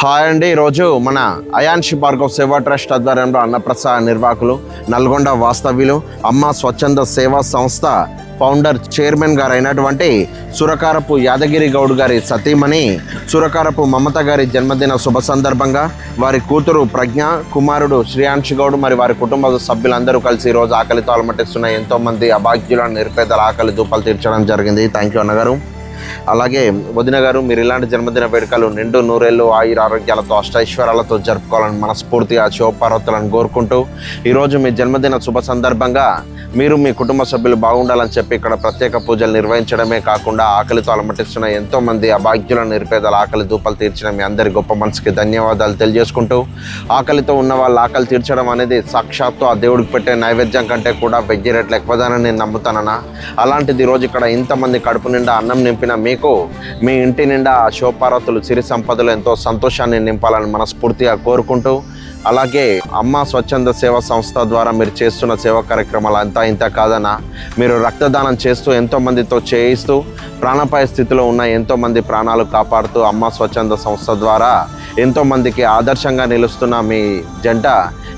Hi అండి. ఈరోజు మన అయాన్షి భార్గవ్ సేవా ట్రస్ట్ ఆధ్వర్యంలో అన్నప్రసాద నిర్వాహకులు నల్గొండ వాస్తవ్యులు అమ్మ స్వచ్ఛంద సేవా సంస్థ ఫౌండర్ చైర్మన్ గారు అయినటువంటి సురకారపు యాదగిరి గౌడ్ గారి సతీమణి సురకారపు మమత గారి జన్మదిన శుభ సందర్భంగా వారి కూతురు ప్రజ్ఞ, కుమారుడు శ్రీయాంషి గౌడ్ మరి వారి కుటుంబ సభ్యులందరూ కలిసి ఈరోజు ఆకలితో అలమటిస్తున్న ఎంతోమంది అభాగ్యుల నిరుపేదల ఆకలి దూపాలు తీర్చడం జరిగింది. థ్యాంక్ యూ అన్నగారు. అలాగే వదిన గారు, మీరు ఇలాంటి జన్మదిన వేడుకలు నిండు నూరేళ్ళు ఆయుర ఆరోగ్యాలతో అష్టైశ్వర్యాలతో జరుపుకోవాలని మనస్ఫూర్తిగా శివపార్వతులను కోరుకుంటూ ఈరోజు మీ జన్మదిన శుభ సందర్భంగా మీరు మీ కుటుంబ సభ్యులు బాగుండాలని చెప్పి ఇక్కడ ప్రత్యేక పూజలు నిర్వహించడమే కాకుండా ఆకలితో అలమటిస్తున్న ఎంతోమంది అభాగ్యుల నిరుపేదల ఆకలి దూపాలు తీర్చిన మీ అందరి గొప్ప మనసుకి ధన్యవాదాలు తెలియజేసుకుంటూ, ఆకలితో ఉన్న వాళ్ళ ఆకలి తీర్చడం అనేది సాక్షాత్తు ఆ దేవుడికి పెట్టే నైవేద్యం కంటే కూడా 1000 రెట్లు ఎక్కువదానని నేను నమ్ముతానన్నా. అలాంటిది ఈరోజు ఇక్కడ ఇంతమంది కడుపు నిండా అన్నం నింపిన మీకు మీ ఇంటి నిండా శివపార్వతులు సిరి సంపదలు ఎంతో సంతోషాన్ని నింపాలని మనస్ఫూర్తిగా కోరుకుంటూ, అలాగే అమ్మ స్వచ్ఛంద సేవా సంస్థ ద్వారా మీరు చేస్తున్న సేవా కార్యక్రమాలు అంతా ఇంత కాదన్నా, మీరు రక్తదానం చేస్తూ ఎంతోమందితో చేయిస్తూ ప్రాణాపాయ స్థితిలో ఉన్న ఎంతోమంది ప్రాణాలు కాపాడుతూ అమ్మ స్వచ్ఛంద సంస్థ ద్వారా ఎంతోమందికి ఆదర్శంగా నిలుస్తున్న మీ జంట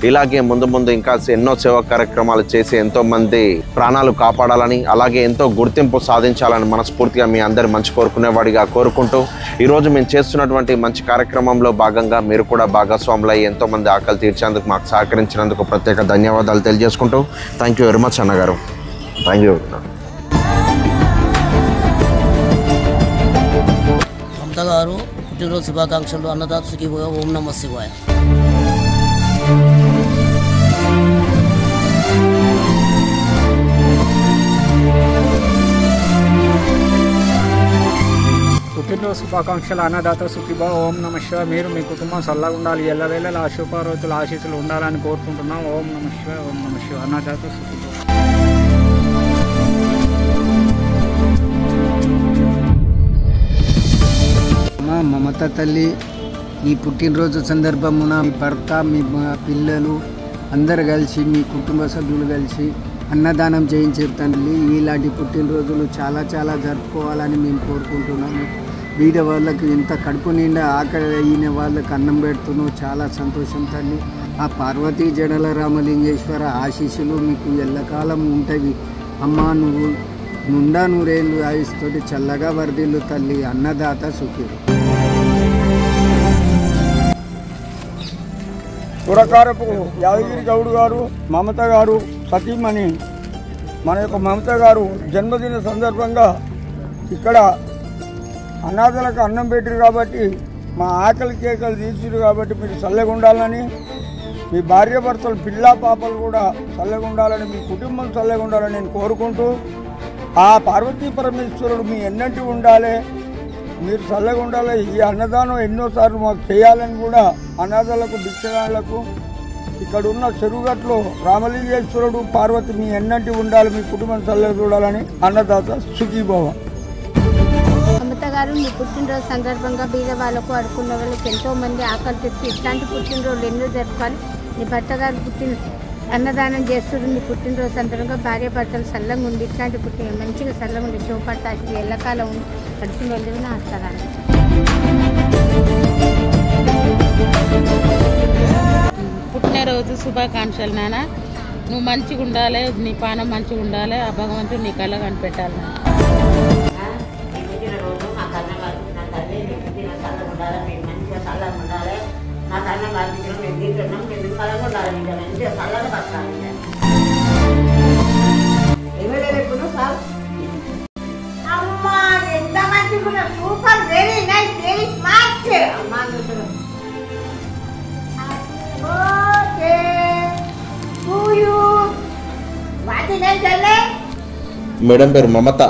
ఇలాగే ముందు ముందు ఇంకా ఎన్నో సేవా కార్యక్రమాలు చేసి ఎంతోమంది ప్రాణాలు కాపాడాలని, అలాగే ఎంతో గుర్తింపు సాధించాలని మనస్ఫూర్తిగా మీ అందరి మంచి కోరుకునేవాడిగా కోరుకుంటూ, ఈరోజు మేము చేస్తున్నటువంటి మంచి కార్యక్రమంలో భాగంగా మీరు కూడా భాగస్వాములు అయ్యి ఎంతోమంది ఆకలి తీర్చేందుకు మాకు సహకరించినందుకు ప్రత్యేక ధన్యవాదాలు తెలియజేసుకుంటూ, థ్యాంక్ యూ వెరీ మచ్ అన్నగారు. Thank you. మమత గారు పుట్టినరోజు శుభాకాంక్షలు. అన్నదాత సుఖీభవ. ఓం నమః శివాయ. పుట్టినరోజు శుభాకాంక్షలు. అన్నదాత సుఖీభవ. ఓం నమః శివాయ. మీరు మీ కుటుంబం చల్లగా ఉండాలి, ఎల్లవేళలా శివపార్వతుల ఆశీస్సులు ఉండాలని కోరుకుంటున్నాం. ఓం నమః శివాయ. ఓం నమః శివాయ. అన్నదాత సుఖీభవ. మమత తల్లి, ఈ పుట్టినరోజు సందర్భమున మీ భర్త, మీ పిల్లలు అందరు కలిసి, మీ కుటుంబ సభ్యులు కలిసి అన్నదానం చేయించే తల్లి. ఇలాంటి పుట్టినరోజులు చాలా చాలా జరుపుకోవాలని మేము కోరుకుంటున్నాము. బీద వాళ్ళకి ఎంత కడుపు నిండా ఆకలి అయిన వాళ్ళకి అన్నం పెడుతున్నావు, చాలా సంతోషం తల్లి. ఆ పార్వతీ జడల రామలింగేశ్వర ఆశీస్సులు మీకు ఎల్లకాలం ఉంటాయి. అమ్మా, నువ్వు నుండా నూరేళ్ళు ఆయుస్తోటి చల్లగా వర్ధిల్లు తల్లి. అన్నదాత సుఖీ. సురకారపు యాదగిరి గౌడ్ గారు, మమత గారు సతీమణి మన యొక్క మమత గారు జన్మదిన సందర్భంగా ఇక్కడ అనాథలకు అన్నం పెట్టారు కాబట్టి, మా ఆకలి కేకలు తీర్చారు కాబట్టి మీరు చల్లగా ఉండాలని, మీ భార్యాభర్తలు పిల్ల పాపలు కూడా చల్లగా ఉండాలని, మీ కుటుంబం చల్లగా ఉండాలని నేను కోరుకుంటూ, ఆ పార్వతీ పరమేశ్వరుడు మీ ఎన్నంటి ఉండాలి, మీరు చల్లగా ఉండాలి. ఈ అన్నదానం ఎన్నోసార్లు మాకు చేయాలని కూడా అనాథలకు, భిక్షగాళ్లకు ఇక్కడ ఉన్న చెరువుగట్లో రామలింగేశ్వరుడు, పార్వతి మీ ఎన్నంటి ఉండాలి, మీ కుటుంబం చల్లగా చూడాలని అన్నదాత సుఖీభవ. మమత గారు, మీ పుట్టినరోజు సందర్భంగా బీద వాళ్ళకు, అడుకున్న వాళ్ళకి ఎంతోమంది ఆకలి తెచ్చి ఇట్లాంటి పుట్టినరోజులు ఎన్నో జరుపుకోవాలి. మీ భర్త గారు అన్నదానం చేస్తున్నారు. మీ పుట్టినరోజు సందర్భంగా భార్య భర్తలు చల్లంగా ఉండి ఇట్లాంటి మంచిగా చల్లగా ఉండి శివపడతాయి ఎల్లకాలం ఉండి కడుపుని వెళ్ళిన ఆస్తారాన్ని. పుట్టినరోజు శుభాకాంక్షలు నాన్న. నువ్వు మంచిగా ఉండాలి, నీ పానం మంచిగా ఉండాలి, ఆ భగవంతుడు నీ కళ్ళ కనిపెట్టాలి. మేడం పేరు Mamata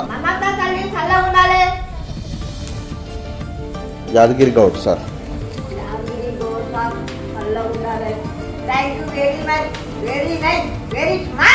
Yadagiri Goud sir. Thank you very much. Very nice. Very smart.